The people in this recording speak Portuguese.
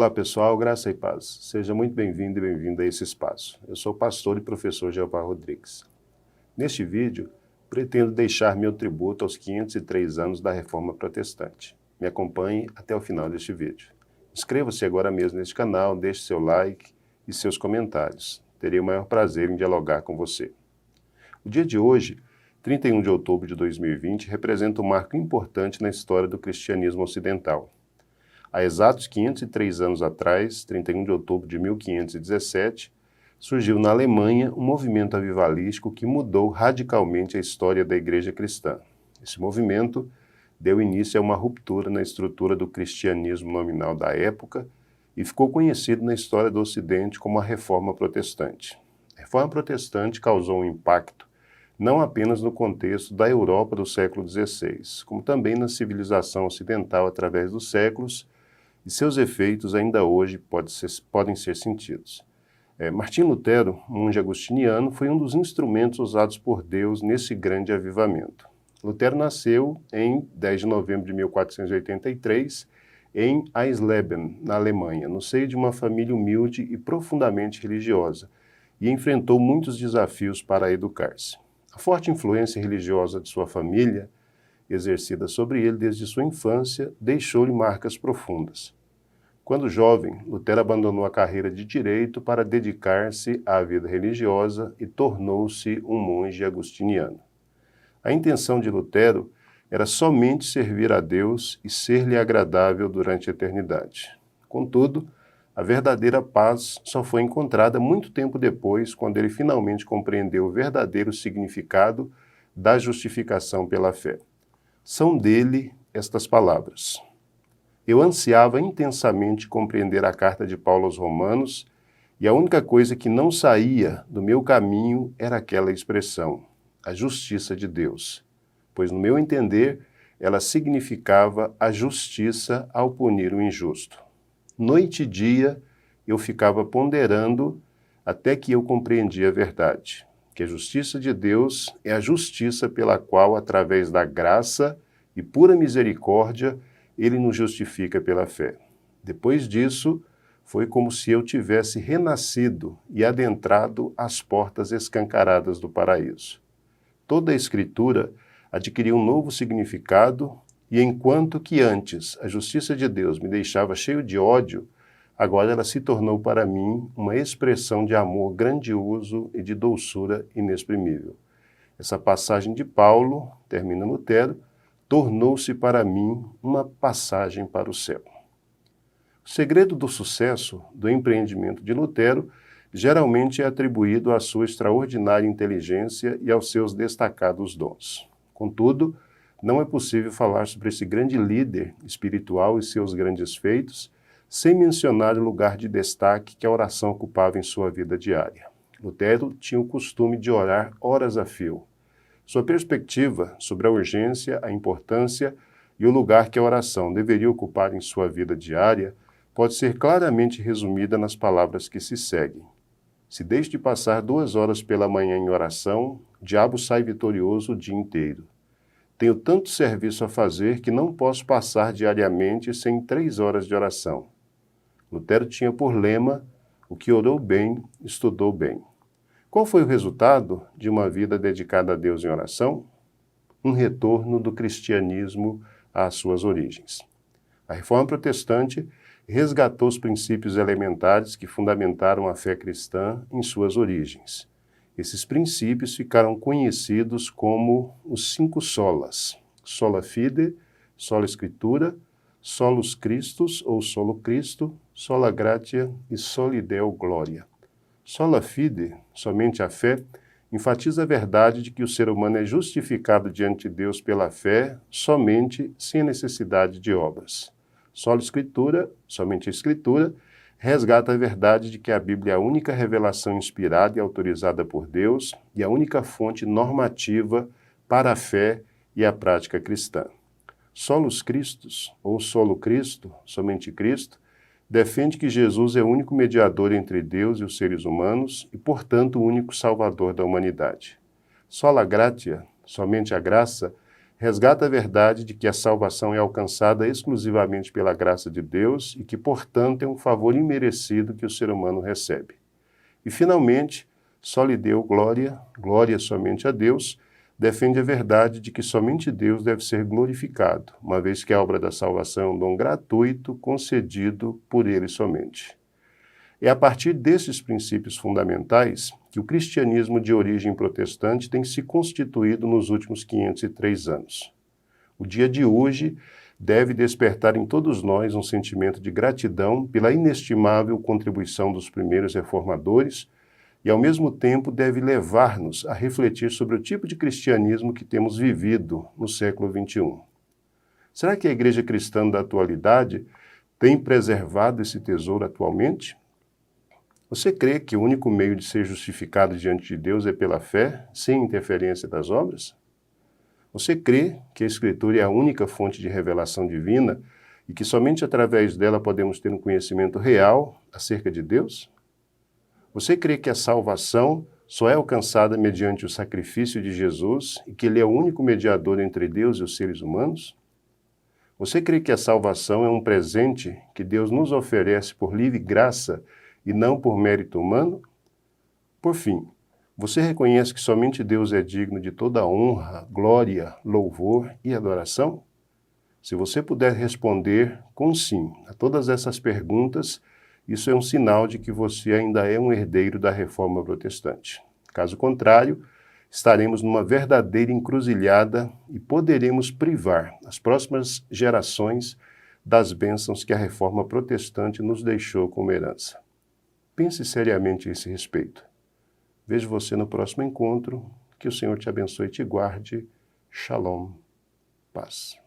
Olá pessoal, graça e paz. Seja muito bem-vindo e bem-vinda a esse espaço. Eu sou o pastor e professor Jeová Rodrigues. Neste vídeo, pretendo deixar meu tributo aos 503 anos da Reforma Protestante. Me acompanhe até o final deste vídeo. Inscreva-se agora mesmo neste canal, deixe seu like e seus comentários. Terei o maior prazer em dialogar com você. O dia de hoje, 31 de outubro de 2020, representa um marco importante na história do cristianismo ocidental. Há exatos 503 anos atrás, 31 de outubro de 1517, surgiu na Alemanha um movimento avivalístico que mudou radicalmente a história da Igreja cristã. Esse movimento deu início a uma ruptura na estrutura do cristianismo nominal da época e ficou conhecido na história do Ocidente como a Reforma Protestante. A Reforma Protestante causou um impacto não apenas no contexto da Europa do século XVI, como também na civilização ocidental através dos séculos, e seus efeitos ainda hoje podem ser sentidos. Martim Lutero, monge agostiniano, foi um dos instrumentos usados por Deus nesse grande avivamento. Lutero nasceu em 10 de novembro de 1483, em Eisleben, na Alemanha, no seio de uma família humilde e profundamente religiosa, e enfrentou muitos desafios para educar-se. A forte influência religiosa de sua família, exercida sobre ele desde sua infância, deixou-lhe marcas profundas. Quando jovem, Lutero abandonou a carreira de direito para dedicar-se à vida religiosa e tornou-se um monge agostiniano. A intenção de Lutero era somente servir a Deus e ser-lhe agradável durante a eternidade. Contudo, a verdadeira paz só foi encontrada muito tempo depois, quando ele finalmente compreendeu o verdadeiro significado da justificação pela fé. São dele estas palavras: eu ansiava intensamente compreender a carta de Paulo aos Romanos, e a única coisa que não saía do meu caminho era aquela expressão, a justiça de Deus, pois no meu entender ela significava a justiça ao punir o injusto. Noite e dia eu ficava ponderando até que eu compreendi a verdade, que a justiça de Deus é a justiça pela qual, através da graça e pura misericórdia, ele nos justifica pela fé. Depois disso, foi como se eu tivesse renascido e adentrado as portas escancaradas do paraíso. Toda a Escritura adquiriu um novo significado e enquanto que antes a justiça de Deus me deixava cheio de ódio, agora ela se tornou para mim uma expressão de amor grandioso e de doçura inexprimível. Essa passagem de Paulo, termina Lutero, tornou-se para mim uma passagem para o céu. O segredo do sucesso do empreendimento de Lutero geralmente é atribuído à sua extraordinária inteligência e aos seus destacados dons. Contudo, não é possível falar sobre esse grande líder espiritual e seus grandes feitos sem mencionar o lugar de destaque que a oração ocupava em sua vida diária. Lutero tinha o costume de orar horas a fio. Sua perspectiva sobre a urgência, a importância e o lugar que a oração deveria ocupar em sua vida diária pode ser claramente resumida nas palavras que se seguem. Se deixe de passar 2 horas pela manhã em oração, o diabo sai vitorioso o dia inteiro. Tenho tanto serviço a fazer que não posso passar diariamente sem 3 horas de oração. Lutero tinha por lema, o que orou bem, estudou bem. Qual foi o resultado de uma vida dedicada a Deus em oração? Um retorno do cristianismo às suas origens. A Reforma Protestante resgatou os princípios elementares que fundamentaram a fé cristã em suas origens. Esses princípios ficaram conhecidos como os 5 solas: sola fide, sola escritura, solus Christus ou solo Cristo, sola gratia e soli Deo gloria. Sola fide, somente a fé, enfatiza a verdade de que o ser humano é justificado diante de Deus pela fé somente, sem necessidade de obras. Sola Escritura, somente a Escritura, resgata a verdade de que a Bíblia é a única revelação inspirada e autorizada por Deus e a única fonte normativa para a fé e a prática cristã. Solus Christus, ou solo Cristo, somente Cristo, defende que Jesus é o único mediador entre Deus e os seres humanos e, portanto, o único salvador da humanidade. Sola gratia, somente a graça, resgata a verdade de que a salvação é alcançada exclusivamente pela graça de Deus e que, portanto, é um favor imerecido que o ser humano recebe. E, finalmente, só lhe deu glória, glória somente a Deus, defende a verdade de que somente Deus deve ser glorificado, uma vez que a obra da salvação é um dom gratuito concedido por Ele somente. É a partir desses princípios fundamentais que o cristianismo de origem protestante tem se constituído nos últimos 503 anos. O dia de hoje deve despertar em todos nós um sentimento de gratidão pela inestimável contribuição dos primeiros reformadores e, ao mesmo tempo, deve levar-nos a refletir sobre o tipo de cristianismo que temos vivido no século XXI. Será que a igreja cristã da atualidade tem preservado esse tesouro atualmente? Você crê que o único meio de ser justificado diante de Deus é pela fé, sem interferência das obras? Você crê que a Escritura é a única fonte de revelação divina e que somente através dela podemos ter um conhecimento real acerca de Deus? Você crê que a salvação só é alcançada mediante o sacrifício de Jesus e que Ele é o único mediador entre Deus e os seres humanos? Você crê que a salvação é um presente que Deus nos oferece por livre graça e não por mérito humano? Por fim, você reconhece que somente Deus é digno de toda honra, glória, louvor e adoração? Se você puder responder com sim a todas essas perguntas, isso é um sinal de que você ainda é um herdeiro da Reforma Protestante. Caso contrário, estaremos numa verdadeira encruzilhada e poderemos privar as próximas gerações das bênçãos que a Reforma Protestante nos deixou como herança. Pense seriamente a esse respeito. Vejo você no próximo encontro. Que o Senhor te abençoe e te guarde. Shalom. Paz.